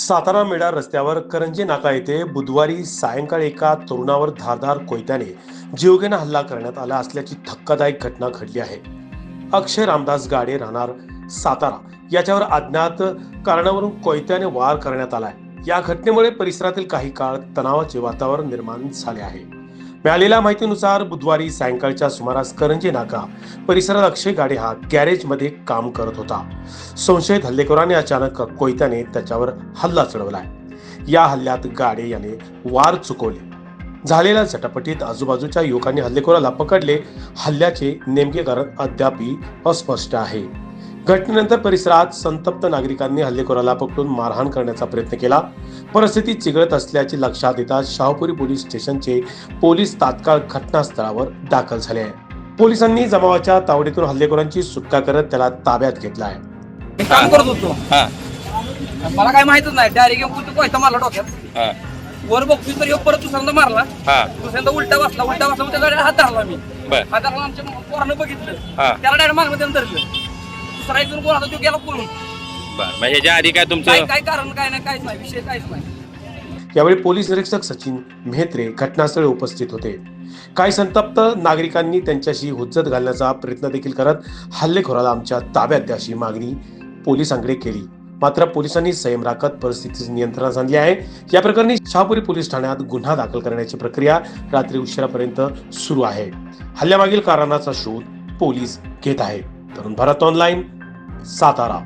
सातारा मेडा रस्त्यावर करंजे नाका येथे बुधवारी सायंकाळी एका तरुणावर धारदार कोयत्याने जीवघेणा हल्ला करण्यात आला असल्याची धक्कादायक घटना घडली आहे. अक्षय रामदास गाडे राहणार सातारा याच्यावर अज्ञात कारणावरून कोयत्याने वार करण्यात आलाय. या घटनेमुळे परिसरातील काही काळ तणावाचे वातावरण निर्माण झाले आहे. मिळालेल्या माहितीनुसार बुधवारी सायंकाळच्या सुमारास करंजे नाका परिसरात अक्षय गाडे हा गॅरेजमध्ये काम करत होता. संशयित हल्लेखोराने अचानक कोयत्याने त्याच्यावर हल्ला चढवलाय. या हल्ल्यात गाडे याने वार चुकवले. झालेल्या झटापटीत आजूबाजूच्या युवकांनी हल्लेखोराला पकडले. हल्ल्याचे नेमके कारण अद्याप अस्पष्ट आहे. घटनेनंतर परिसरात संतप्त नागरिकांनी हल्लेखोराला पकडून मारहाण करण्याचा प्रयत्न केला. परिस्थिती चिघळत असल्याचे लक्षात येताच शाहूपुरी पोलीस स्टेशनचे पोलीस तात्काळ घटनास्थळावर दाखल झाले आहे. पोलिसांनी जमावाच्या तावडीतून हल्लेखोरांची सुटका करत त्याला ताब्यात घेतला आहे. मी काम करत होतो. मला काय माहितच नाही. डायरेक्ट कोयता मारला डोक्यात. वर बघतोय तर परत दुसऱ्यांदा मारला. दुसऱ्यांदा उलटा बसला त्या गाडीला हात धरला. मी हात धरला. आमच्या पोरानं बघितलं. त्याला डायरेक्ट मागणं धरलं. दुसरा एक जण कोण होता तो गेला पळून. ह्याच्या आधी काय तुमचं काय कारण काय नाही, काहीच नाही, विषय काहीच नाही. यावेळी पोलीस निरीक्षक सचिन मेहत्रे घटनास्थळी उपस्थित होते. काही संतप्त नागरिकांनी त्यांच्याशी हुज्जत घालण्याचा प्रयत्न देखील करत हल्लेखोराला आमच्या ताब्यात द्या अशी मागणी पोलिसांकडे केली. मात्र पोलिसांनी संयम राखत परिस्थिती नियंत्रणात आणली आहे. या प्रकरणी शाहपुरी पोलीस ठाण्यात गुन्हा दाखल करण्याची प्रक्रिया रात्री उशिरापर्यंत सुरू आहे. हल्ल्यामागील कारणाचा शोध पोलीस घेत आहेत. तरुण भारत ऑनलाईन, सातारा.